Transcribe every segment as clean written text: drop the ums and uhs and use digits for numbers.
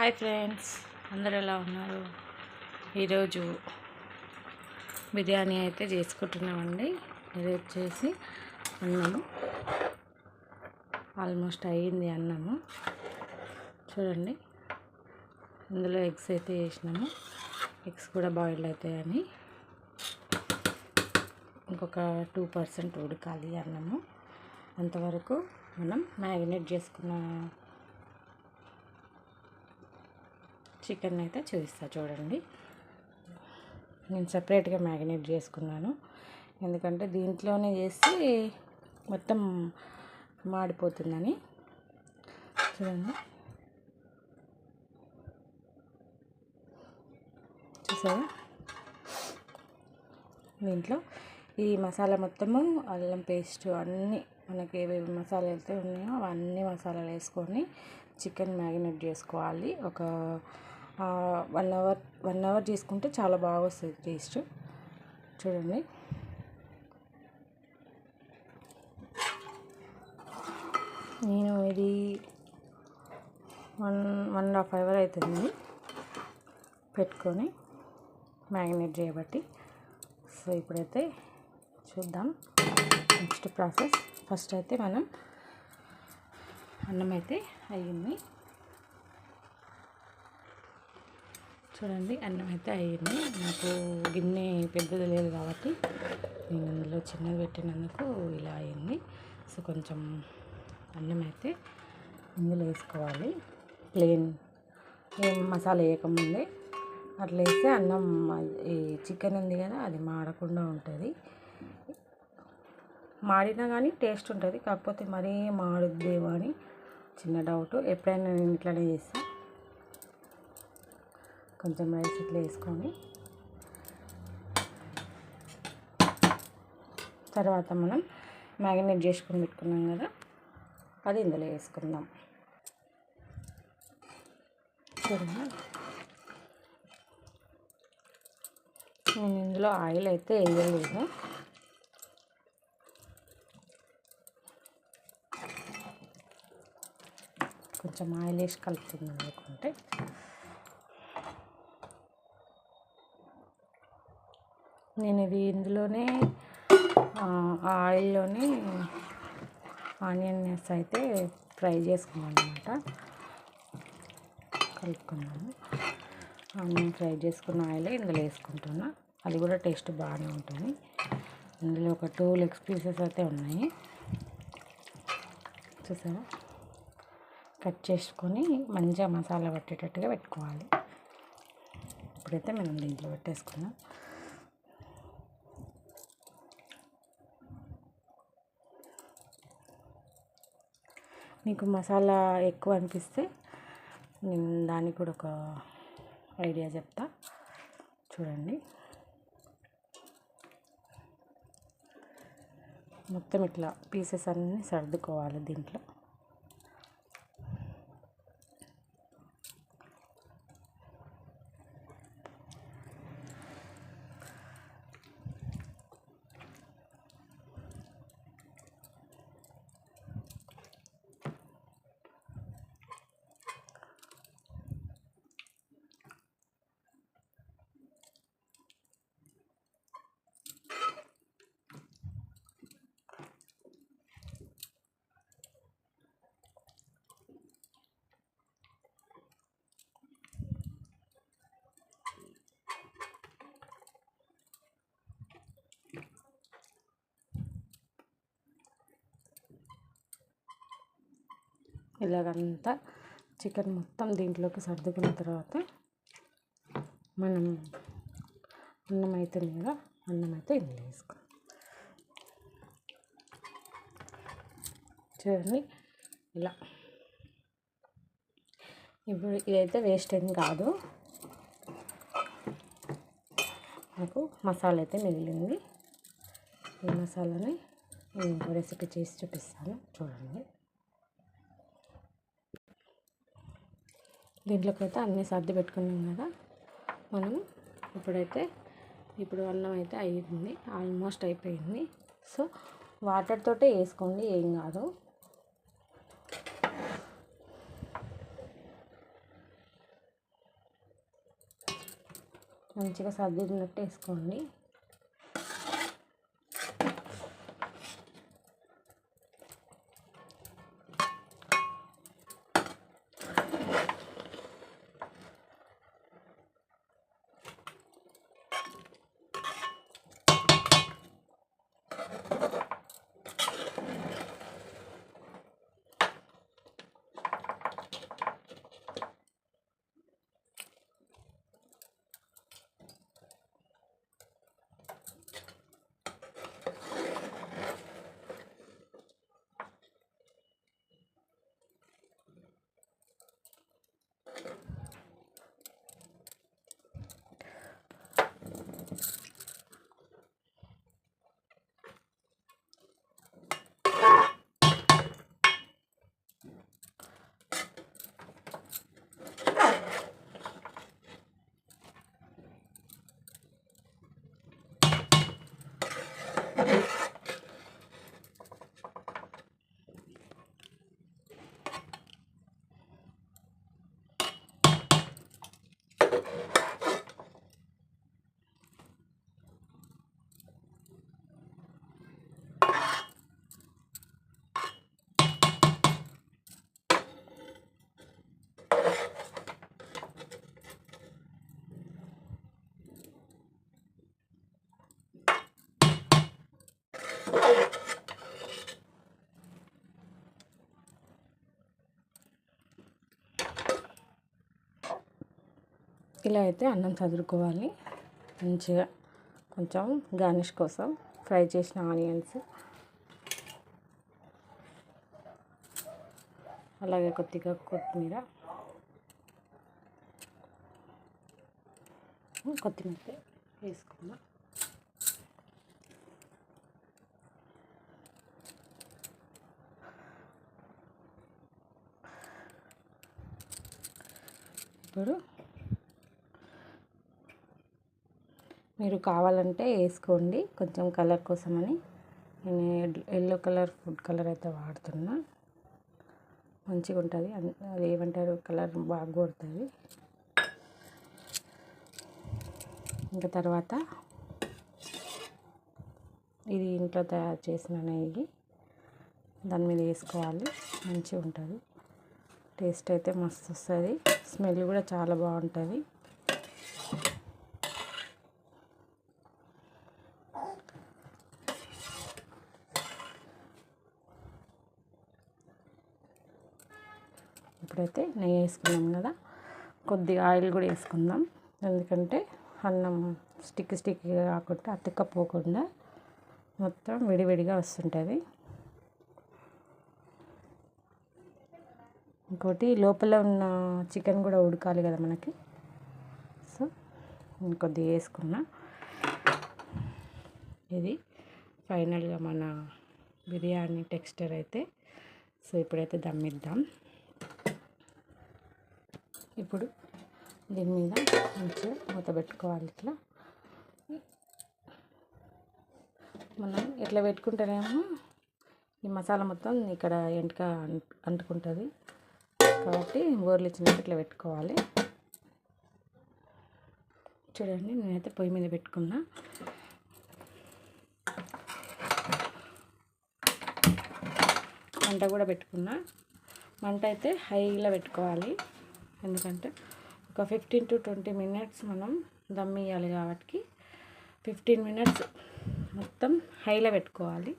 Hi friends, అందరు ఎలా ఉన్నారు? ఈరోజు బిర్యానీ అయితే చేసుకుంటున్నామండి. ఇది వచ్చేసి అన్నము ఆల్మోస్ట్ అయ్యింది. అన్నము చూడండి, ఇందులో ఎగ్స్ అయితే వేసినాము. ఎగ్స్ కూడా బాయిల్డ్ అవుతాయని ఇంకొక 2% ఉడకాలి అన్నము. అంతవరకు మనం మ్యారినేట్ చేసుకున్న చికెన్ అయితే చూపిస్తా చూడండి. నేను సపరేట్గా మ్యారినేట్ చేసుకున్నాను, ఎందుకంటే దీంట్లోనే చేసి మొత్తం మాడిపోతుందని. చూడండి, చూసారా? దీంట్లో ఈ మసాలా మొత్తము అల్లం పేస్ట్ అన్నీ మనకి ఏవేవి మసాలాలు అయితే ఉన్నాయో అవన్నీ మసాలాలు వేసుకొని చికెన్ మ్యారినేట్ చేసుకోవాలి. ఒక 1 అవర్ చేసుకుంటే చాలా బాగా వస్తుంది టేస్ట్. చూడండి, నేను ఇది 1.5 అవర్ అవుతుంది పెట్టుకొని మ్యారినేట్ చేయబట్టి. సో ఇప్పుడైతే చూద్దాం నెక్స్ట్ ప్రాసెస్. ఫస్ట్ అయితే మనం అన్నం అయితే అయ్యింది. చూడండి, అన్నం అయితే అయ్యింది. నాకు గిన్నె పెద్దది లేదు కాబట్టి నేను అందులో చిన్నది పెట్టినందుకు ఇలా అయ్యింది. సో కొంచెం అన్నం అయితే ఇందులో వేసుకోవాలి. ప్లెయిన్ ఏం మసాలా వేయకముందే అట్లా వేస్తే అన్నం, ఈ చికెన్ ఉంది కదా అది మాడకుండా ఉంటుంది. మాడినా కానీ టేస్ట్ ఉంటుంది, కాకపోతే మరీ మాడుద్దేమో అని చిన్న డౌట్. ఎప్పుడైనా నేను ఇట్లానే చేస్తాను. కొంచెం రైస్ ఇట్లా వేసుకొని తర్వాత మనం మ్యారినేట్ చేసుకొని పెట్టుకున్నాం కదా అది ఇందులో వేసుకుందాం. చూడండి, నేను ఇందులో ఆయిల్ అయితే వేయలేదు. కొంచెం ఆయిల్ వేసి కలుపుతుంది అనుకుంటే. నేను ఇది ఇందులోనే ఆయిల్లోనే ఆనియన్స్ అయితే ఫ్రై చేసుకున్నాను అనమాట. కలుపుకున్నాను. ఆనియన్ ఫ్రై చేసుకున్న ఆయిలే ఇందులో వేసుకుంటున్నా. అది కూడా టేస్ట్ బాగానే ఉంటుంది. ఇందులో ఒక 2 లెగ్ పీసెస్ అయితే ఉన్నాయి. చూసారా? కట్ చేసుకొని మంచిగా మసాలా పట్టేటట్టుగా పెట్టుకోవాలి. ఇప్పుడైతే మనం దీంట్లో పెట్టేసుకున్నాం. మీకు మసాలా ఎక్కువ అనిపిస్తే నేను దానికి కూడా ఒక ఐడియా చెప్తా. చూడండి, మొత్తం ఇట్లా పీసెస్ అన్నీ సర్దుకోవాలి దీంట్లో. ఇలాగంతా చికెన్ మొత్తం దీంట్లోకి సర్దుకున్న తర్వాత మనం అన్నం అవుతుంది కదా, అన్నం అయితే ఇందులో వేసుకోవాలి. చూడండి, ఇలా. ఇప్పుడు ఇదైతే వేస్ట్ ఏం కాదు, నాకు మసాలా అయితే మిగిలింది. ఈ మసాలాని నేను ఇంకో రెసిపీ చేసి చూపిస్తాను. చూడండి, దీంట్లోకి అయితే అన్నీ సర్ది పెట్టుకున్నాం కదా మనం. ఇప్పుడు అన్నం అయితే అయ్యింది, ఆల్మోస్ట్ అయిపోయింది. సో వాటర్ తోటే వేసుకోండి, ఏం కాదు. మంచిగా సర్దినట్టు వేసుకోండి. ఇలా అయితే అన్నం చదురుకోవాలి మంచిగా. కొంచెం గార్నిష్ కోసం ఫ్రై చేసిన ఆనియన్స్, అలాగే కొద్దిగా కొత్తిమీర వేసుకుందాం. ఇప్పుడు మీరు కావాలంటే వేసుకోండి కొంచెం కలర్ కోసమని. నేను ఎల్లో కలర్ ఫుడ్ కలర్ అయితే వాడుతున్నా, మంచిగా ఉంటుంది. అది ఏమంటారు, కలర్ బాగా కొడుతుంది. ఇంకా తర్వాత ఇది ఇంట్లో తయారు చేసిన నెయ్యి దాని మీద వేసుకోవాలి. మంచిగా ఉంటుంది, టేస్ట్ అయితే మస్తు వస్తుంది, స్మెల్ కూడా చాలా బాగుంటుంది. ఇప్పుడైతే నెయ్యి వేసుకున్నాం కదా, కొద్దిగా ఆయిల్ కూడా వేసుకుందాం. ఎందుకంటే అన్నం స్టిక్ కాకుండా అతుక్కపోకుండా మొత్తం విడివిడిగా వస్తుంటుంది. ఇంకోటి లోపల ఉన్న చికెన్ కూడా ఉడకాలి కదా మనకి, సో కొద్దిగా వేసుకున్నా. ఇది ఫైనల్గా మన బిర్యానీ టెక్స్చర్ అయితే. సో ఇప్పుడైతే దమ్మిద్దాం. ఇప్పుడు దీని మీద మంచిగా మూత పెట్టుకోవాలి. ఇట్లా మనం ఎట్లా పెట్టుకుంటేనేమో ఈ మసాలా మొత్తం ఇక్కడ ఎంటక అంటుకుంటుంది కాబట్టి బోర్లు ఇచ్చినట్టు ఇట్లా పెట్టుకోవాలి. చూడండి, నేనైతే పొయ్యి మీద పెట్టుకున్నా. మంట కూడా పెట్టుకున్నా. మంట అయితే హైలో పెట్టుకోవాలి, ఎందుకంటే ఒక 15 to 20 minutes మనం దమ్ ఇవ్వాలి కాబట్టి 15 minutes మొత్తం హైలో పెట్టుకోవాలి.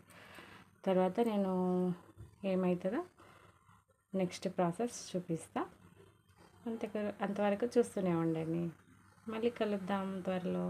తర్వాత నేను ఏమవుతుందో నెక్స్ట్ ప్రాసెస్ చూపిస్తా. అంతవరకు చూస్తూనే ఉండండి. మళ్ళీ కలుద్దాం త్వరలో.